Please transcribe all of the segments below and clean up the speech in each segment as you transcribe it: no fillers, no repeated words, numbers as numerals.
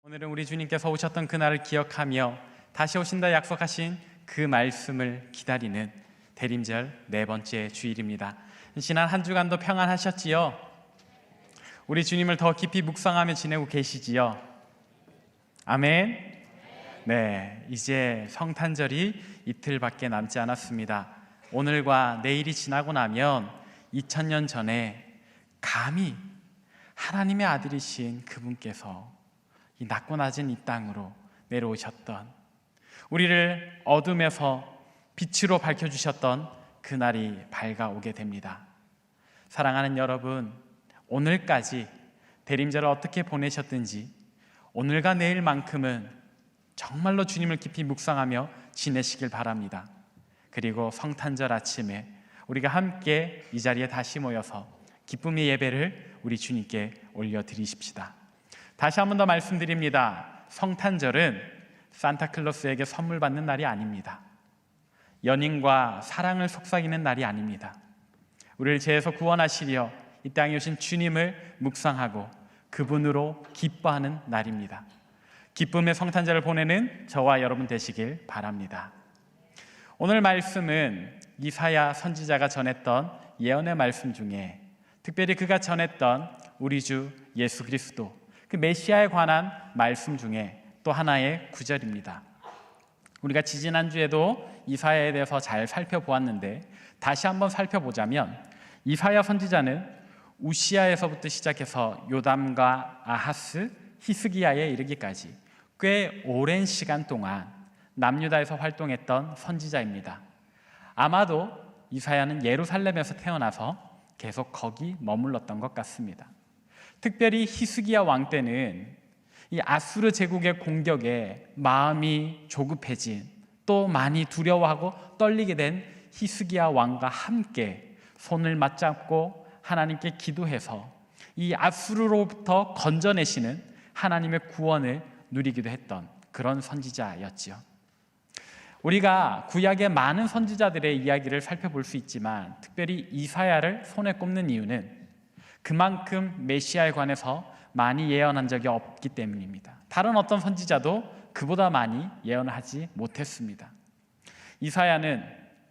오늘은 우리 주님께서 오셨던 그날을 기억하며 다시 오신다 약속하신 그 말씀을 기다리는 대림절 네 번째 주일입니다. 지난 한 주간도 평안하셨지요? 우리 주님을 더 깊이 묵상하며 지내고 계시지요? 아멘. 네, 이제 성탄절이 이틀밖에 남지 않았습니다. 오늘과 내일이 지나고 나면 2000년 전에 감히 하나님의 아들이신 그분께서 이 낮고 낮은 이 땅으로 내려오셨던, 우리를 어둠에서 빛으로 밝혀주셨던 그날이 밝아오게 됩니다. 사랑하는 여러분, 오늘까지 대림절을 어떻게 보내셨든지 오늘과 내일만큼은 정말로 주님을 깊이 묵상하며 지내시길 바랍니다. 그리고 성탄절 아침에 우리가 함께 이 자리에 다시 모여서 기쁨의 예배를 우리 주님께 올려드리십시다. 다시 한 번 더 말씀드립니다. 성탄절은 산타클로스에게 선물 받는 날이 아닙니다. 연인과 사랑을 속삭이는 날이 아닙니다. 우리를 죄에서 구원하시려 이 땅에 오신 주님을 묵상하고 그분으로 기뻐하는 날입니다. 기쁨의 성탄절을 보내는 저와 여러분 되시길 바랍니다. 오늘 말씀은 이사야 선지자가 전했던 예언의 말씀 중에 특별히 그가 전했던 우리 주 예수 그리스도, 그 메시아에 관한 말씀 중에 또 하나의 구절입니다. 우리가 지지난주에도 이사야에 대해서 잘 살펴보았는데 다시 한번 살펴보자면, 이사야 선지자는 우시아에서부터 시작해서 요담과 아하스, 히스기야에 이르기까지 꽤 오랜 시간 동안 남유다에서 활동했던 선지자입니다. 아마도 이사야는 예루살렘에서 태어나서 계속 거기 머물렀던 것 같습니다. 특별히 히스기야 왕 때는 이 아수르 제국의 공격에 마음이 조급해진, 또 많이 두려워하고 떨리게 된 히스기야 왕과 함께 손을 맞잡고 하나님께 기도해서 이 아수르로부터 건져내시는 하나님의 구원을 누리기도 했던 그런 선지자였지요. 우리가 구약의 많은 선지자들의 이야기를 살펴볼 수 있지만 특별히 이사야를 손에 꼽는 이유는 그만큼 메시아에 관해서 많이 예언한 적이 없기 때문입니다. 다른 어떤 선지자도 그보다 많이 예언을 하지 못했습니다. 이사야는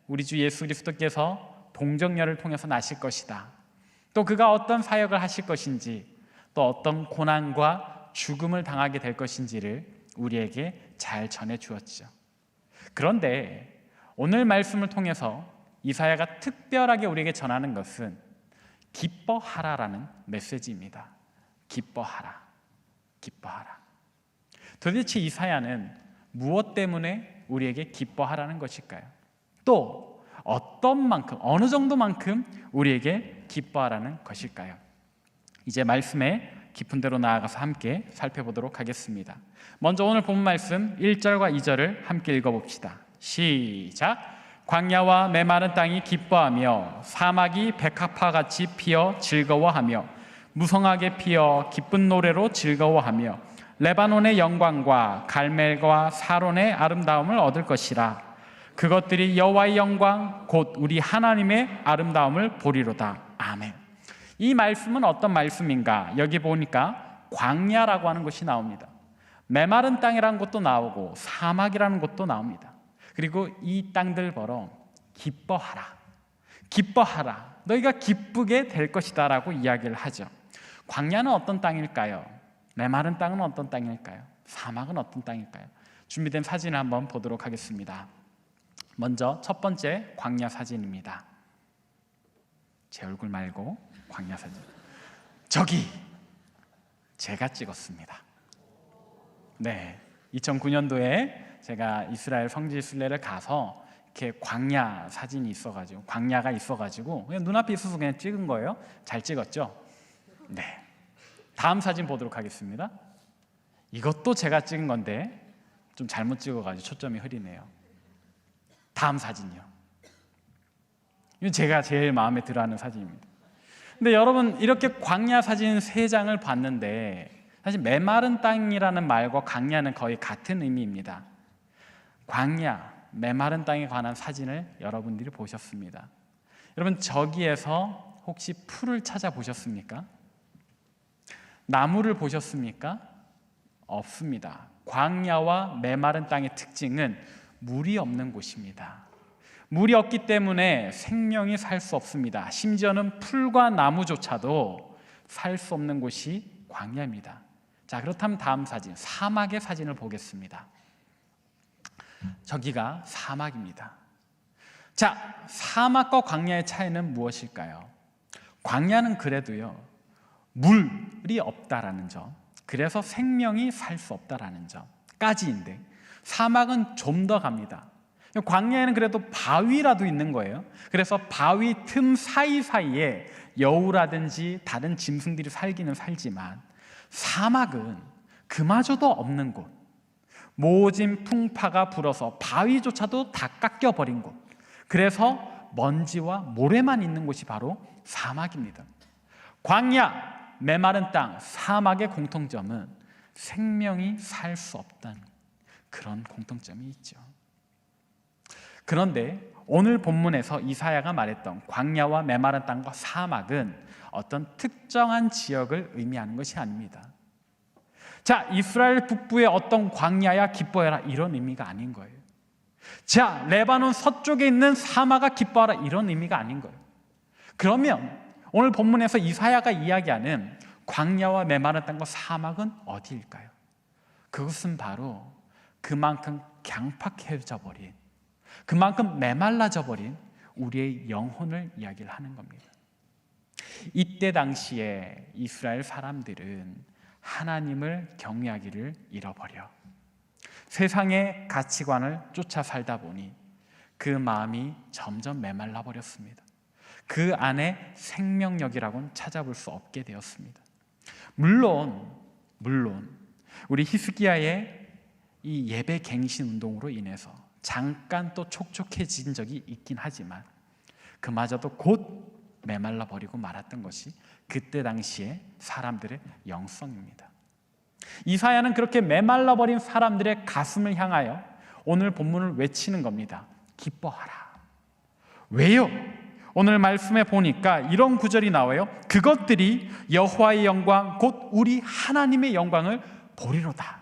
우리 주 예수 그리스도께서 동정녀를 통해서 나실 것이다, 또 그가 어떤 사역을 하실 것인지, 또 어떤 고난과 죽음을 당하게 될 것인지를 우리에게 잘 전해 주었죠. 그런데 오늘 말씀을 통해서 이사야가 특별하게 우리에게 전하는 것은 기뻐하라라는 메시지입니다. 기뻐하라, 기뻐하라. 도대체 이사야는 무엇 때문에 우리에게 기뻐하라는 것일까요? 또 어떤 만큼, 어느 정도만큼 우리에게 기뻐하라는 것일까요? 이제 말씀에 깊은 데로 나아가서 함께 살펴보도록 하겠습니다. 먼저 오늘 본 말씀 1절과 2절을 함께 읽어봅시다. 시작! 광야와 메마른 땅이 기뻐하며 사막이 백합화같이 피어 즐거워하며 무성하게 피어 기쁜 노래로 즐거워하며 레바논의 영광과 갈멜과 사론의 아름다움을 얻을 것이라. 그것들이 여호와의 영광 곧 우리 하나님의 아름다움을 보리로다. 아멘. 이 말씀은 어떤 말씀인가? 여기 보니까 광야라고 하는 것이 나옵니다. 메마른 땅이라는 것도 나오고 사막이라는 것도 나옵니다. 그리고 이 땅들 보러 기뻐하라, 기뻐하라, 너희가 기쁘게 될 것이다 라고 이야기를 하죠. 광야는 어떤 땅일까요? 메마른 땅은 어떤 땅일까요? 사막은 어떤 땅일까요? 준비된 사진을 한번 보도록 하겠습니다. 먼저 첫 번째 광야 사진입니다. 제 얼굴 말고 광야 사진. 저기 제가 찍었습니다. 네, 2009년도에 제가 이스라엘 성지 순례를 가서 이렇게 광야 사진이 있어가지고, 광야가 있어가지고 그냥 눈앞에 있어서 그냥 찍은 거예요. 잘 찍었죠? 네. 다음 사진 보도록 하겠습니다. 이것도 제가 찍은 건데 좀 잘못 찍어가지고 초점이 흐리네요. 다음 사진이요. 이건 제가 제일 마음에 들어하는 사진입니다. 근데 여러분, 이렇게 광야 사진 3장을 봤는데 사실 메마른 땅이라는 말과 광야는 거의 같은 의미입니다. 광야, 메마른 땅에 관한 사진을 여러분들이 보셨습니다. 여러분, 저기에서 혹시 풀을 찾아보셨습니까? 나무를 보셨습니까? 없습니다. 광야와 메마른 땅의 특징은 물이 없는 곳입니다. 물이 없기 때문에 생명이 살 수 없습니다. 심지어는 풀과 나무조차도 살 수 없는 곳이 광야입니다. 자, 그렇다면 다음 사진, 사막의 사진을 보겠습니다. 저기가 사막입니다. 자, 사막과 광야의 차이는 무엇일까요? 광야는 그래도요, 물이 없다라는 점, 그래서 생명이 살 수 없다라는 점까지인데, 사막은 좀 더 갑니다. 광야에는 그래도 바위라도 있는 거예요. 그래서 바위 틈 사이사이에 여우라든지 다른 짐승들이 살기는 살지만, 사막은 그마저도 없는 곳, 모진 풍파가 불어서 바위조차도 다 깎여버린 곳, 그래서 먼지와 모래만 있는 곳이 바로 사막입니다. 광야, 메마른 땅, 사막의 공통점은 생명이 살 수 없다는 그런 공통점이 있죠. 그런데 오늘 본문에서 이사야가 말했던 광야와 메마른 땅과 사막은 어떤 특정한 지역을 의미하는 것이 아닙니다. 자, 이스라엘 북부의 어떤 광야야 기뻐해라, 이런 의미가 아닌 거예요. 자, 레바논 서쪽에 있는 사막아 기뻐하라, 이런 의미가 아닌 거예요. 그러면 오늘 본문에서 이사야가 이야기하는 광야와 메마른 땅과 사막은 어디일까요? 그것은 바로 그만큼 강팍해져 버린, 그만큼 메말라져 버린 우리의 영혼을 이야기를 하는 겁니다. 이때 당시에 이스라엘 사람들은 하나님을 경외하기를 잃어버려 세상의 가치관을 쫓아 살다 보니 그 마음이 점점 메말라 버렸습니다. 그 안에 생명력이라고는 찾아볼 수 없게 되었습니다. 물론 우리 히스기야의 이 예배 갱신 운동으로 인해서 잠깐 또 촉촉해진 적이 있긴 하지만 그마저도 곧 메말라 버리고 말았던 것이 그때 당시의 사람들의 영성입니다. 이사야는 그렇게 메말라 버린 사람들의 가슴을 향하여 오늘 본문을 외치는 겁니다. 기뻐하라. 왜요? 오늘 말씀에 보니까 이런 구절이 나와요. 그것들이 여호와의 영광 곧 우리 하나님의 영광을 보리로다.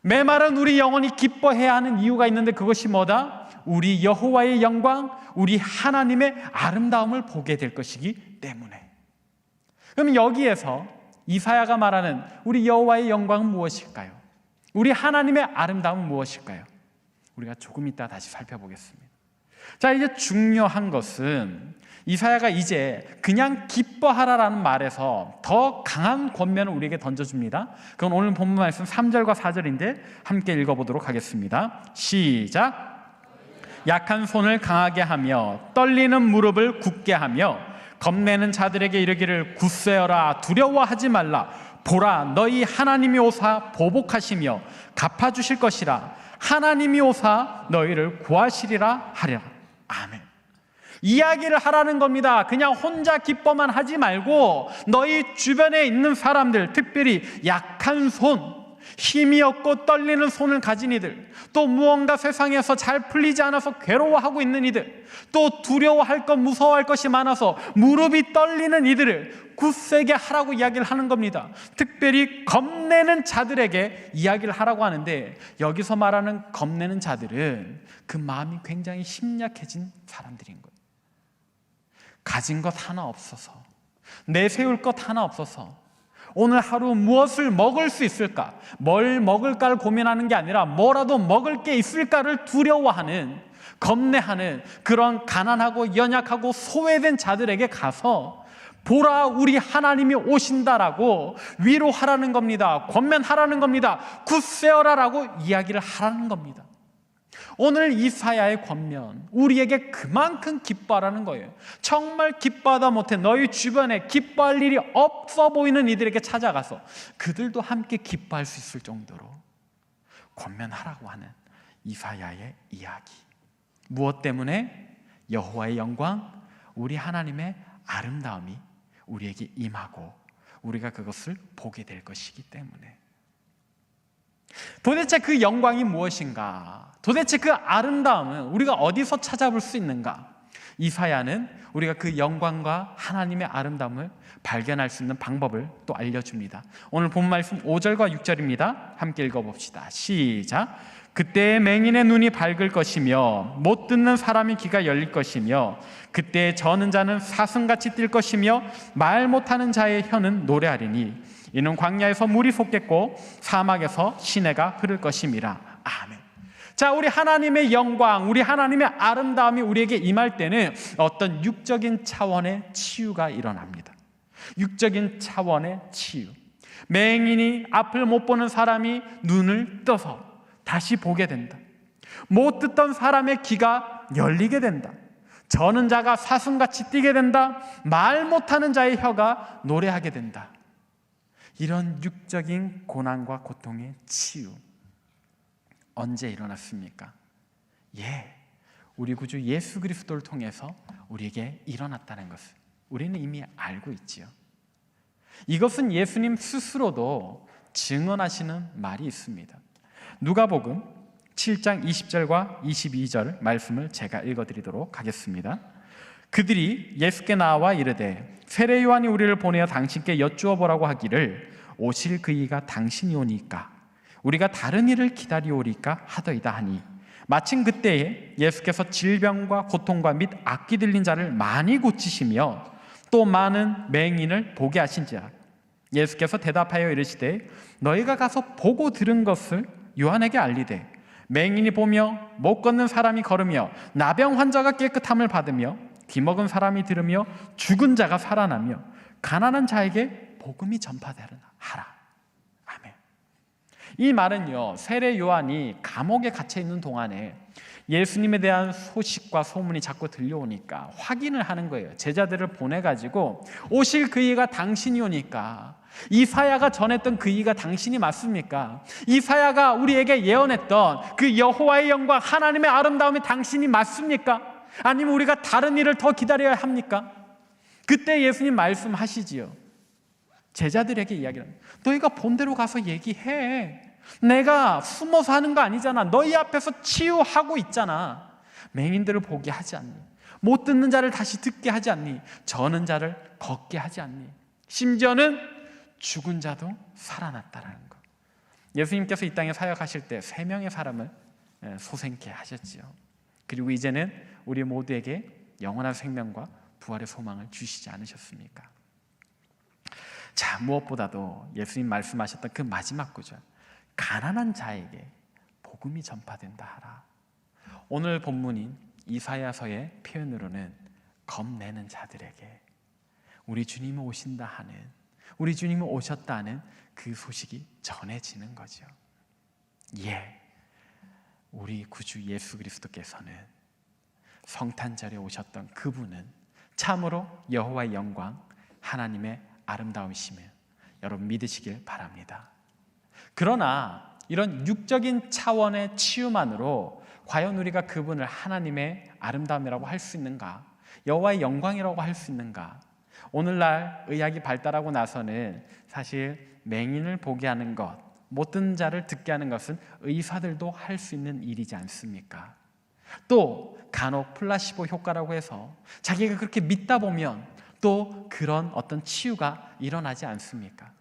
메마른 우리 영혼이 기뻐해야 하는 이유가 있는데 그것이 뭐다? 우리 여호와의 영광, 우리 하나님의 아름다움을 보게 될 것이기 때문에. 그럼 여기에서 이사야가 말하는 우리 여호와의 영광은 무엇일까요? 우리 하나님의 아름다움은 무엇일까요? 우리가 조금 이따 다시 살펴보겠습니다. 자, 이제 중요한 것은 이사야가 이제 그냥 기뻐하라라는 말에서 더 강한 권면을 우리에게 던져줍니다. 그건 오늘 본문 말씀 3절과 4절인데 함께 읽어보도록 하겠습니다. 시작. 약한 손을 강하게 하며 떨리는 무릎을 굳게 하며 겁내는 자들에게 이르기를 굳세어라, 두려워하지 말라. 보라, 너희 하나님이 오사 보복하시며 갚아주실 것이라. 하나님이 오사 너희를 구하시리라 하리라. 아멘. 이야기를 하라는 겁니다. 그냥 혼자 기뻐만 하지 말고 너희 주변에 있는 사람들, 특별히 약한 손, 힘이 없고 떨리는 손을 가진 이들, 또 무언가 세상에서 잘 풀리지 않아서 괴로워하고 있는 이들, 또 두려워할 것, 무서워할 것이 많아서 무릎이 떨리는 이들을 굳세게 하라고 이야기를 하는 겁니다. 특별히 겁내는 자들에게 이야기를 하라고 하는데, 여기서 말하는 겁내는 자들은 그 마음이 굉장히 심약해진 사람들인 거예요. 가진 것 하나 없어서, 내세울 것 하나 없어서 오늘 하루 무엇을 먹을 수 있을까, 뭘 먹을까를 고민하는 게 아니라 뭐라도 먹을 게 있을까를 두려워하는, 겁내하는 그런 가난하고 연약하고 소외된 자들에게 가서 보라, 우리 하나님이 오신다라고 위로하라는 겁니다. 권면하라는 겁니다. 굳세어라라고 이야기를 하라는 겁니다. 오늘 이사야의 권면, 우리에게 그만큼 기뻐하라는 거예요. 정말 기뻐하다 못해 너희 주변에 기뻐할 일이 없어 보이는 이들에게 찾아가서 그들도 함께 기뻐할 수 있을 정도로 권면하라고 하는 이사야의 이야기. 무엇 때문에? 여호와의 영광, 우리 하나님의 아름다움이 우리에게 임하고 우리가 그것을 보게 될 것이기 때문에. 도대체 그 영광이 무엇인가? 도대체 그 아름다움은 우리가 어디서 찾아볼 수 있는가? 이사야는 우리가 그 영광과 하나님의 아름다움을 발견할 수 있는 방법을 또 알려줍니다. 오늘 본 말씀 5절과 6절입니다. 함께 읽어봅시다. 시작. 그때 맹인의 눈이 밝을 것이며 못 듣는 사람의 귀가 열릴 것이며 그때 저는 자는 사슴같이 뛸 것이며 말 못하는 자의 혀는 노래하리니 이는 광야에서 물이 솟겠고 사막에서 시내가 흐를 것임이라. 아멘. 자, 우리 하나님의 영광, 우리 하나님의 아름다움이 우리에게 임할 때는 어떤 육적인 차원의 치유가 일어납니다. 육적인 차원의 치유. 맹인이 앞을 못 보는 사람이 눈을 떠서 다시 보게 된다. 못 듣던 사람의 귀가 열리게 된다. 저는 자가 사슴같이 뛰게 된다. 말 못하는 자의 혀가 노래하게 된다. 이런 육적인 고난과 고통의 치유 언제 일어났습니까? 우리 구주 예수 그리스도를 통해서 우리에게 일어났다는 것을 우리는 이미 알고 있지요. 이것은 예수님 스스로도 증언하시는 말이 있습니다. 누가복음 7장 20절과 22절 말씀을 제가 읽어드리도록 하겠습니다. 그들이 예수께 나와 이르되 세례 요한이 우리를 보내어 당신께 여쭈어 보라고 하기를 오실 그이가 당신이 오니까 우리가 다른 일을 기다리오리까 하더이다 하니 마침 그때에 예수께서 질병과 고통과 및 악기 들린 자를 많이 고치시며 또 많은 맹인을 보게 하신지라. 예수께서 대답하여 이르시되 너희가 가서 보고 들은 것을 요한에게 알리되 맹인이 보며 못 걷는 사람이 걸으며 나병 환자가 깨끗함을 받으며 귀먹은 사람이 들으며 죽은 자가 살아나며 가난한 자에게 복음이 전파되라 하라. 아멘. 이 말은요, 세례 요한이 감옥에 갇혀 있는 동안에 예수님에 대한 소식과 소문이 자꾸 들려오니까 확인을 하는 거예요. 제자들을 보내가지고 오실 그이가 당신이 오니까 이사야가 전했던 그이가 당신이 맞습니까? 이사야가 우리에게 예언했던 그 여호와의 영광 하나님의 아름다움이 당신이 맞습니까? 아니면 우리가 다른 일을 더 기다려야 합니까? 그때 예수님 말씀하시지요. 제자들에게 이야기합니다. 너희가 본대로 가서 얘기해. 내가 숨어서 하는 거 아니잖아. 너희 앞에서 치유하고 있잖아. 맹인들을 보게 하지 않니? 못 듣는 자를 다시 듣게 하지 않니? 저는 자를 걷게 하지 않니? 심지어는 죽은 자도 살아났다라는 것. 예수님께서 이 땅에 사역하실 때 3명의 사람을 소생케 하셨지요. 그리고 이제는 우리 모두에게 영원한 생명과 부활의 소망을 주시지 않으셨습니까? 자, 무엇보다도 예수님 말씀하셨던 그 마지막 구절, 가난한 자에게 복음이 전파된다 하라. 오늘 본문인 이사야서의 표현으로는 겁내는 자들에게 우리 주님이 오신다 하는, 우리 주님이 오셨다 하는 그 소식이 전해지는 거죠. 우리 구주 예수 그리스도께서는 성탄절에 오셨던 그분은 참으로 여호와의 영광, 하나님의 아름다우심을 여러분 믿으시길 바랍니다. 그러나 이런 육적인 차원의 치유만으로 과연 우리가 그분을 하나님의 아름다움이라고 할 수 있는가? 여호와의 영광이라고 할 수 있는가? 오늘날 의학이 발달하고 나서는 사실 맹인을 보게 하는 것, 못 듣는 자를 듣게 하는 것은 의사들도 할 수 있는 일이지 않습니까? 또 간혹 플라시보 효과라고 해서 자기가 그렇게 믿다 보면 또 그런 어떤 치유가 일어나지 않습니까?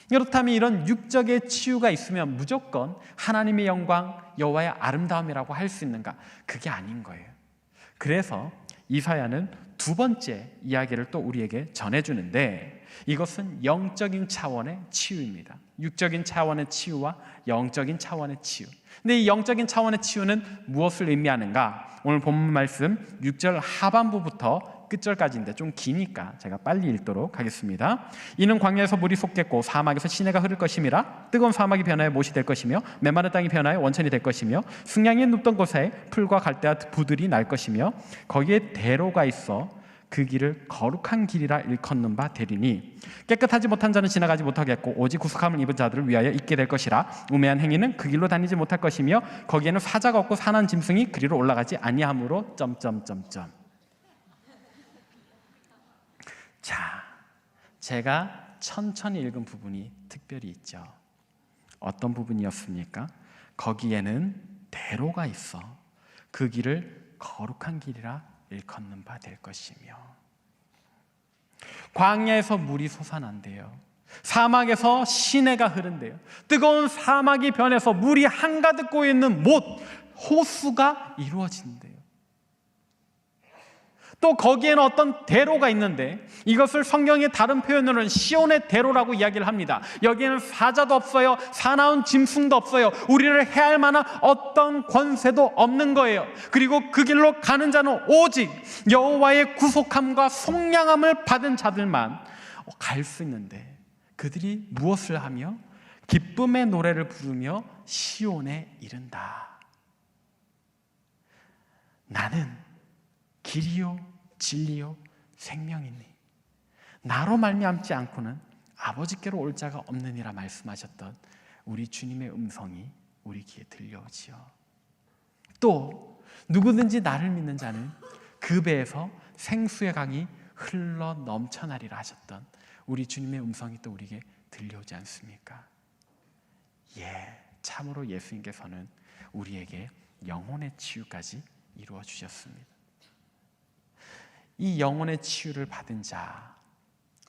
그렇다면 이런 육적의 치유가 있으면 무조건 하나님의 영광, 여호와의 아름다움이라고 할 수 있는가? 그게 아닌 거예요. 그래서 이사야는 두 번째 이야기를 또 우리에게 전해주는데 이것은 영적인 차원의 치유입니다. 육적인 차원의 치유와 영적인 차원의 치유. 근데 이 영적인 차원의 치유는 무엇을 의미하는가? 오늘 본문 말씀 6절 하반부부터 끝절까지인데 좀 기니까 제가 빨리 읽도록 하겠습니다. 이는 광야에서 물이 솟겠고 사막에서 시내가 흐를 것임이라. 뜨거운 사막이 변하여 못이 될 것이며 메마른 땅이 변하여 원천이 될 것이며 승냥이 눕던 곳에 풀과 갈대와 부들이 날 것이며 거기에 대로가 있어 그 길을 거룩한 길이라 일컫는 바 되리니 깨끗하지 못한 자는 지나가지 못하겠고 오직 구속함을 입은 자들을 위하여 있게 될 것이라. 우매한 행위는 그 길로 다니지 못할 것이며 거기에는 사자가 없고 산한 짐승이 그리로 올라가지 아니하므로 자, 제가 천천히 읽은 부분이 특별히 있죠. 어떤 부분이었습니까? 거기에는 대로가 있어 그 길을 거룩한 길이라 일컫는 바 될 것이며, 광야에서 물이 솟아난대요. 사막에서 시내가 흐른대요. 뜨거운 사막이 변해서 물이 한가득 고여있는 못, 호수가 이루어진대요. 또 거기에는 어떤 대로가 있는데, 이것을 성경의 다른 표현으로는 시온의 대로라고 이야기를 합니다. 여기에는 사자도 없어요, 사나운 짐승도 없어요, 우리를 해할 만한 어떤 권세도 없는 거예요. 그리고 그 길로 가는 자는 오직 여호와의 구속함과 속량함을 받은 자들만 갈 수 있는데, 그들이 무엇을 하며 기쁨의 노래를 부르며 시온에 이른다. 나는 길이요 진리요 생명이니 나로 말미암지 않고는 아버지께로 올 자가 없느니라 말씀하셨던 우리 주님의 음성이 우리 귀에 들려오지요. 또 누구든지 나를 믿는 자는 그 배에서 생수의 강이 흘러 넘쳐나리라 하셨던 우리 주님의 음성이 또 우리에게 들려오지 않습니까? 참으로 예수님께서는 우리에게 영혼의 치유까지 이루어 주셨습니다. 이 영혼의 치유를 받은 자,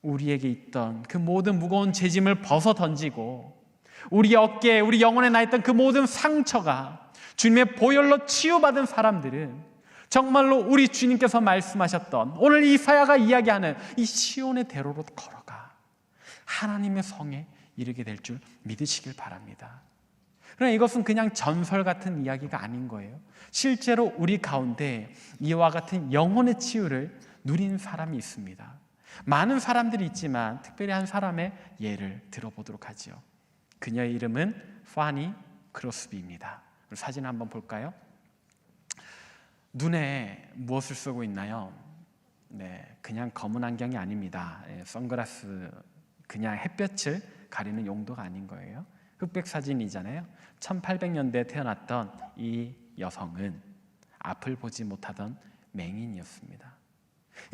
우리에게 있던 그 모든 무거운 죄짐을 벗어 던지고 우리 어깨에, 우리 영혼에 나 있던 그 모든 상처가 주님의 보혈로 치유받은 사람들은 정말로 우리 주님께서 말씀하셨던, 오늘 이사야가 이야기하는 이 시온의 대로로 걸어가 하나님의 성에 이르게 될 줄 믿으시길 바랍니다. 그러나 이것은 그냥 전설 같은 이야기가 아닌 거예요. 실제로 우리 가운데 이와 같은 영혼의 치유를 누린 사람이 있습니다. 많은 사람들이 있지만 특별히 한 사람의 예를 들어보도록 하죠. 그녀의 이름은 파니 크로스비입니다. 사진 한번 볼까요? 눈에 무엇을 쓰고 있나요? 그냥 검은 안경이 아닙니다. 선글라스, 그냥 햇볕을 가리는 용도가 아닌 거예요. 흑백 사진이잖아요. 1800년대에 태어났던 이 여성은 앞을 보지 못하던 맹인이었습니다.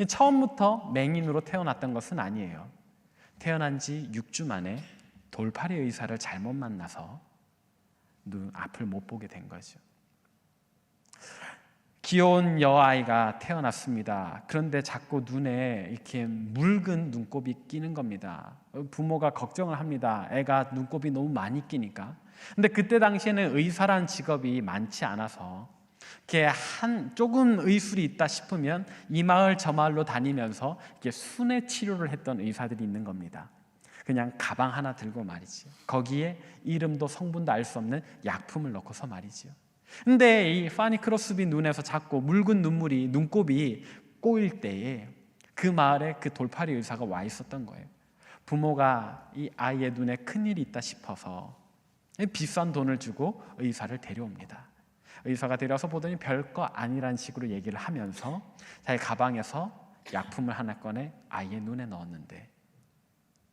처음부터 맹인으로 태어났던 것은 아니에요. 태어난 지 6주 만에 돌팔이 의사를 잘못 만나서 눈 앞을 못 보게 된 거죠. 귀여운 여아이가 태어났습니다. 그런데 자꾸 눈에 이렇게 붉은 눈곱이 끼는 겁니다. 부모가 걱정을 합니다. 애가 눈곱이 너무 많이 끼니까. 근데 그때 당시에는 의사란 직업이 많지 않아서 이렇게 조금 의술이 있다 싶으면 이 마을 저 마을로 다니면서 이렇게 순회 치료를 했던 의사들이 있는 겁니다. 그냥 가방 하나 들고 말이죠. 거기에 이름도 성분도 알 수 없는 약품을 넣고서 말이죠. 근데 이 파니 크로스비 눈에서 자꾸 묽은 눈곱이 꼬일 때에 그 마을에 그 돌팔이 의사가 와 있었던 거예요. 부모가 이 아이의 눈에 큰일이 있다 싶어서 비싼 돈을 주고 의사를 데려옵니다. 의사가 데려와서 보더니 별거 아니란 식으로 얘기를 하면서 자기 가방에서 약품을 하나 꺼내 아이의 눈에 넣었는데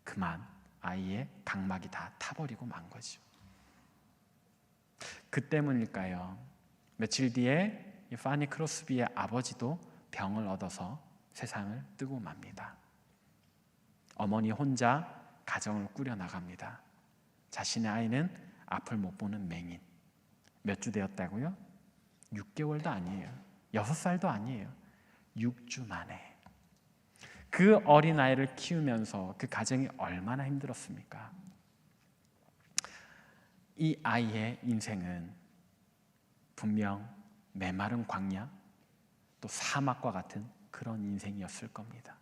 그만 아이의 각막이 다 타버리고 만 거죠. 그 때문일까요? 며칠 뒤에 이 파니 크로스비의 아버지도 병을 얻어서 세상을 뜨고 맙니다. 어머니 혼자 가정을 꾸려나갑니다. 자신의 아이는 앞을 못 보는 맹인. 몇 주 되었다고요? 6개월도 아니에요. 6살도 아니에요. 6주 만에. 그 어린아이를 키우면서 그 가정이 얼마나 힘들었습니까? 이 아이의 인생은 분명 메마른 광야, 또 사막과 같은 그런 인생이었을 겁니다.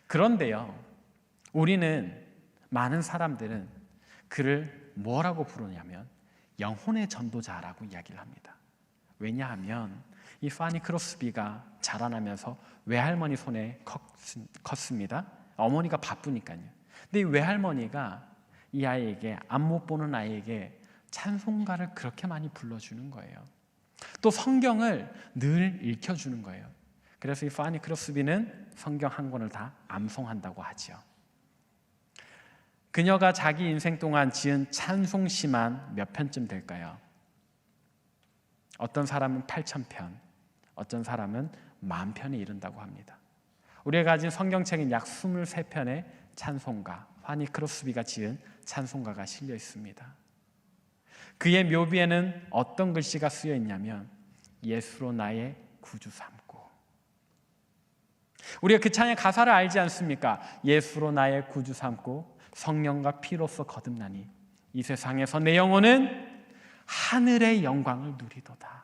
그런데요, 우리는, 많은 사람들은 그를 뭐라고 부르냐면 영혼의 전도자라고 이야기를 합니다. 왜냐하면 이 파니 크로스비가 자라나면서 외할머니 손에 컸습니다. 어머니가 바쁘니까요. 근데 이 외할머니가 이 아이에게, 앞 못 보는 아이에게 찬송가를 그렇게 많이 불러주는 거예요. 또 성경을 늘 읽혀주는 거예요. 그래서 이 파니 크로스비는 성경 한 권을 다 암송한다고 하죠. 그녀가 자기 인생 동안 지은 찬송시만 몇 편쯤 될까요? 어떤 사람은 8,000편, 어떤 사람은 10,000편에 이른다고 합니다. 우리가 가진 성경책은 약 23편의 찬송가, 파니 크로스비가 지은 찬송가가 실려 있습니다. 그의 묘비에는 어떤 글씨가 쓰여 있냐면 예수로 나의 구주 삼고, 우리가 그 찬양 가사를 알지 않습니까? 예수로 나의 구주 삼고 성령과 피로써 거듭나니 이 세상에서 내 영혼은 하늘의 영광을 누리도다.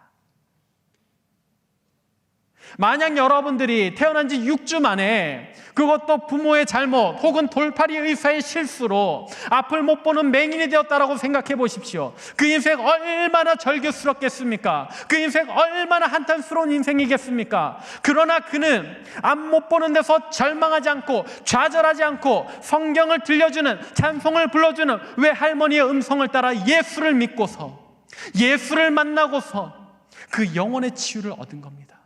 만약 여러분들이 태어난 지 6주 만에 그것도 부모의 잘못 혹은 돌팔이 의사의 실수로 앞을 못 보는 맹인이 되었다라고 생각해 보십시오. 그 인생 얼마나 절규스럽겠습니까? 그 인생 얼마나 한탄스러운 인생이겠습니까? 그러나 그는 앞 못 보는 데서 절망하지 않고 좌절하지 않고 성경을 들려주는, 찬송을 불러주는 외할머니의 음성을 따라 예수를 믿고서, 예수를 만나고서 그 영혼의 치유를 얻은 겁니다.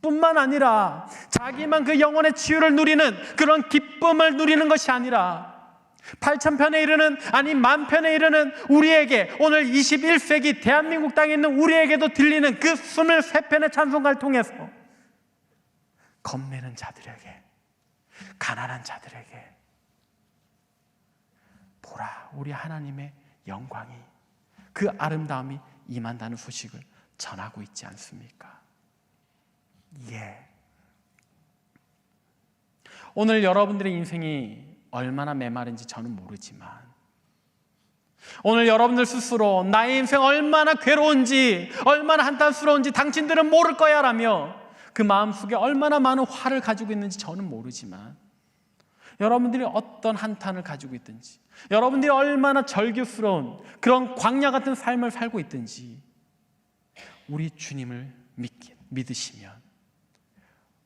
뿐만 아니라 자기만 그 영혼의 치유를 누리는 그런 기쁨을 누리는 것이 아니라 8,000편에 이르는, 아니 10,000편에 이르는 우리에게, 오늘 21세기 대한민국 땅에 있는 우리에게도 들리는 그 23편의 찬송가를 통해서 겁내는 자들에게, 가난한 자들에게 보라, 우리 하나님의 영광이, 그 아름다움이 임한다는 소식을 전하고 있지 않습니까? 예. 오늘 여러분들의 인생이 얼마나 메마른지 저는 모르지만, 오늘 여러분들 스스로 나의 인생 얼마나 괴로운지, 얼마나 한탄스러운지 당신들은 모를 거야 라며 그 마음속에 얼마나 많은 화를 가지고 있는지 저는 모르지만, 여러분들이 어떤 한탄을 가지고 있든지, 여러분들이 얼마나 절규스러운 그런 광야 같은 삶을 살고 있든지, 우리 주님을 믿으시면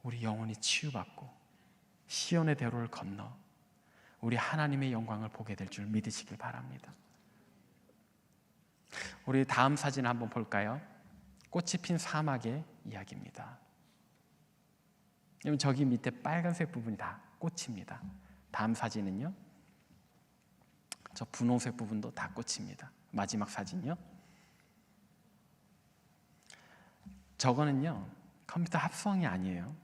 우리 영혼이 치유받고 시온의 대로를 건너 우리 하나님의 영광을 보게 될 줄 믿으시길 바랍니다. 우리 다음 사진 한번 볼까요? 꽃이 핀 사막의 이야기입니다. 저기 밑에 빨간색 부분이 다 꽃입니다. 다음 사진은요, 저 분홍색 부분도 다 꽃입니다. 마지막 사진요, 저거는요 컴퓨터 합성이 아니에요.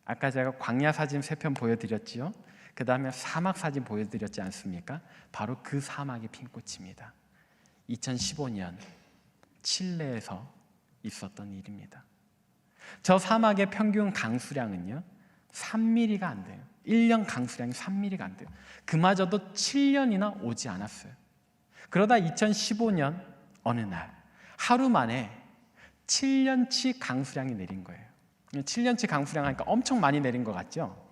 아까 제가 광야 사진 3편 보여드렸지요. 그 다음에 사막 사진 보여드렸지 않습니까? 바로 그 사막이 핀 꽃입니다. 2015년 칠레에서 있었던 일입니다. 저 사막의 평균 강수량은요 3mm가 안 돼요. 1년 강수량이 3mm가 안 돼요. 그마저도 7년이나 오지 않았어요. 그러다 2015년 어느 날 하루 만에 7년치 강수량이 내린 거예요. 7년치 강수량 하니까 엄청 많이 내린 것 같죠?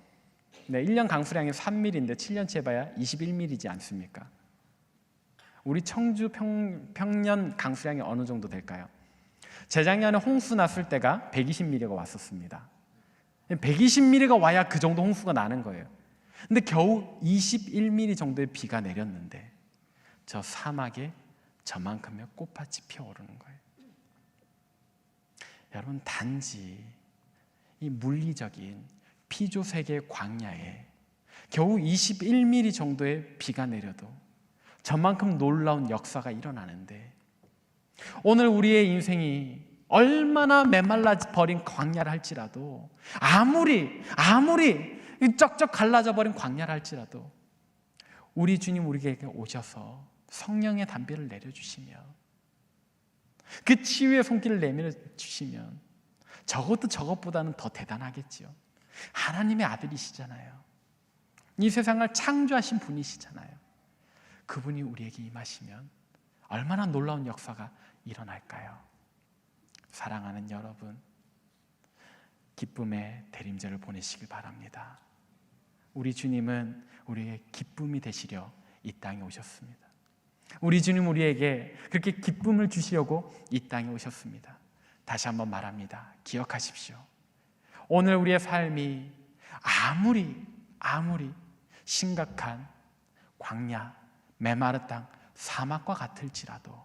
네, 1년 강수량이 3mm인데 7년치 해봐야 21mm지 않습니까? 우리 청주 평년 강수량이 어느 정도 될까요? 재작년에 홍수 났을 때가 120mm가 왔었습니다. 120mm가 와야 그 정도 홍수가 나는 거예요. 근데 겨우 21mm 정도의 비가 내렸는데 저 사막에 저만큼의 꽃밭이 피어오르는 거예요. 여러분, 단지 이 물리적인 피조세계 광야에 겨우 21mm 정도의 비가 내려도 저만큼 놀라운 역사가 일어나는데, 오늘 우리의 인생이 얼마나 메말라 버린 광야를 할지라도, 아무리 쩍쩍 갈라져 버린 광야를 할지라도 우리 주님 우리에게 오셔서 성령의 담비를 내려주시며 그 치유의 손길을 내밀어주시면 적어도 저것보다는 더 대단하겠지요. 하나님의 아들이시잖아요. 이 세상을 창조하신 분이시잖아요. 그분이 우리에게 임하시면 얼마나 놀라운 역사가 일어날까요? 사랑하는 여러분, 기쁨의 대림절을 보내시길 바랍니다. 우리 주님은 우리에게 기쁨이 되시려 이 땅에 오셨습니다. 우리 주님 우리에게 그렇게 기쁨을 주시려고 이 땅에 오셨습니다. 다시 한번 말합니다. 기억하십시오. 오늘 우리의 삶이 아무리 심각한 광야, 메마른 땅, 사막과 같을지라도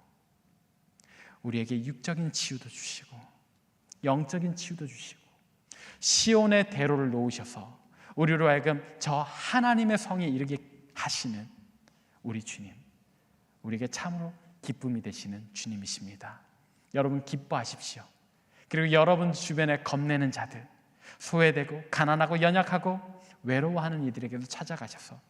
우리에게 육적인 치유도 주시고 영적인 치유도 주시고 시온의 대로를 놓으셔서 우리로 하여금 저 하나님의 성에 이르게 하시는 우리 주님, 우리에게 참으로 기쁨이 되시는 주님이십니다. 여러분 기뻐하십시오. 그리고 여러분 주변에 겁내는 자들, 소외되고 가난하고 연약하고 외로워하는 이들에게도 찾아가셔서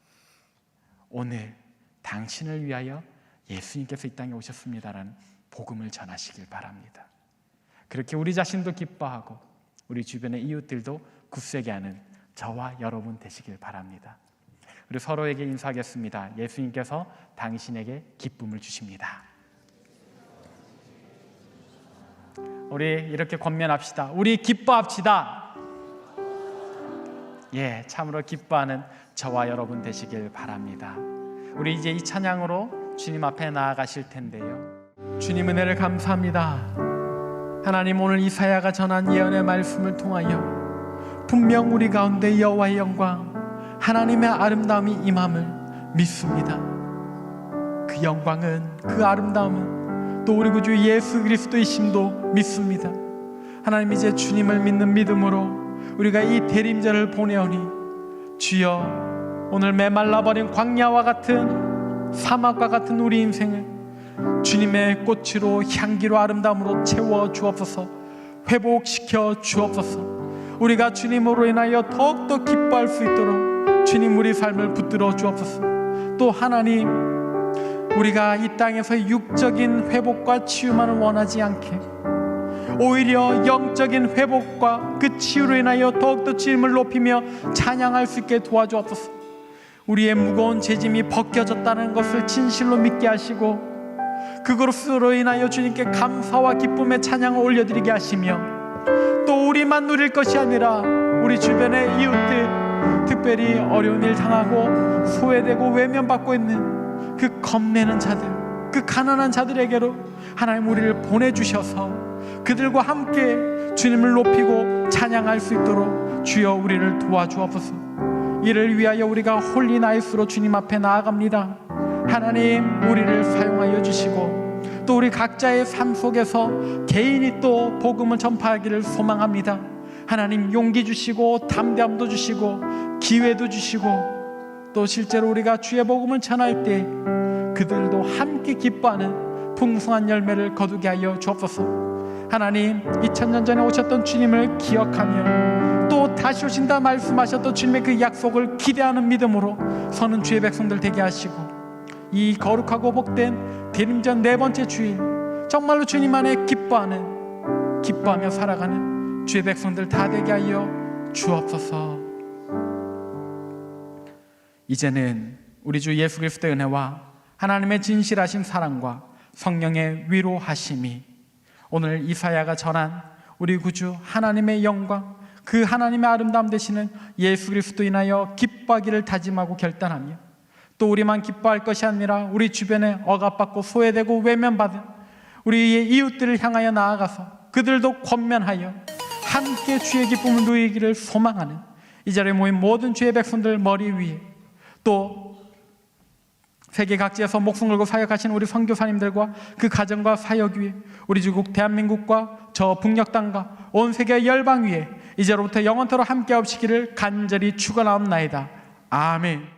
오늘 당신을 위하여 예수님께서 이 땅에 오셨습니다라는 복음을 전하시길 바랍니다. 그렇게 우리 자신도 기뻐하고 우리 주변의 이웃들도 굳세게 하는 저와 여러분 되시길 바랍니다. 우리 서로에게 인사하겠습니다. 예수님께서 당신에게 기쁨을 주십니다. 우리 이렇게 권면합시다. 우리 기뻐합시다. 예, 참으로 기뻐하는 저와 여러분 되시길 바랍니다. 우리 이제 이 찬양으로 주님 앞에 나아가실 텐데요. 주님 은혜를 감사합니다. 하나님, 오늘 이사야가 전한 예언의 말씀을 통하여 분명 우리 가운데 여호와의 영광, 하나님의 아름다움이 임함을 믿습니다. 그 영광은, 그 아름다움은 또 우리 구주 예수 그리스도의 심도 믿습니다. 하나님, 이제 주님을 믿는 믿음으로 우리가 이 대림절을 보내오니 주여, 오늘 메말라버린 광야와 같은, 사막과 같은 우리 인생을 주님의 꽃으로, 향기로, 아름다움으로 채워 주옵소서. 회복시켜 주옵소서. 우리가 주님으로 인하여 더욱더 기뻐할 수 있도록 주님 우리 삶을 붙들어 주옵소서. 또 하나님, 우리가 이 땅에서 육적인 회복과 치유만을 원하지 않게 오히려 영적인 회복과 그 치유로 인하여 더욱더 주님을 높이며 찬양할 수 있게 도와주옵소서. 우리의 무거운 죄짐이 벗겨졌다는 것을 진실로 믿게 하시고 그것으로 인하여 주님께 감사와 기쁨의 찬양을 올려드리게 하시며 또 우리만 누릴 것이 아니라 우리 주변의 이웃들, 특별히 어려운 일 당하고 소외되고 외면받고 있는 그 겁내는 자들, 그 가난한 자들에게로 하나님 우리를 보내주셔서 그들과 함께 주님을 높이고 찬양할 수 있도록 주여 우리를 도와주옵소서. 이를 위하여 우리가 홀리나잇으로 주님 앞에 나아갑니다. 하나님, 우리를 사용하여 주시고 또 우리 각자의 삶 속에서 개인이 또 복음을 전파하기를 소망합니다. 하나님, 용기 주시고 담대함도 주시고 기회도 주시고 또 실제로 우리가 주의 복음을 전할 때 그들도 함께 기뻐하는 풍성한 열매를 거두게 하여 주옵소서. 하나님, 2000년 전에 오셨던 주님을 기억하며 또 다시 오신다 말씀하셨던 주님의 그 약속을 기대하는 믿음으로 서는 주의 백성들 되게 하시고 이 거룩하고 복된 대림절 4번째 주일 정말로 주님 안에 기뻐하며 살아가는 주의 백성들 다 되게 하여 주옵소서. 이제는 우리 주 예수 그리스도의 은혜와 하나님의 진실하신 사랑과 성령의 위로하심이 오늘 이사야가 전한 우리 구주 하나님의 영광, 그 하나님의 아름다움 되시는 예수 그리스도 인하여 기뻐하기를 다짐하고 결단하며 또 우리만 기뻐할 것이 아니라 우리 주변에 억압받고 소외되고 외면받은 우리의 이웃들을 향하여 나아가서 그들도 권면하여 함께 주의 기쁨을 누리기를 소망하는 이 자리에 모인 모든 주의 백성들 머리 위에 또 세계 각지에서 목숨 걸고 사역하신 우리 선교사님들과 그 가정과 사역 위에 우리 주국 대한민국과 저 북녘 땅과 온 세계 열방 위에 이제로부터 영원토록 함께 하시기를 간절히 축원하옵나이다. 아멘.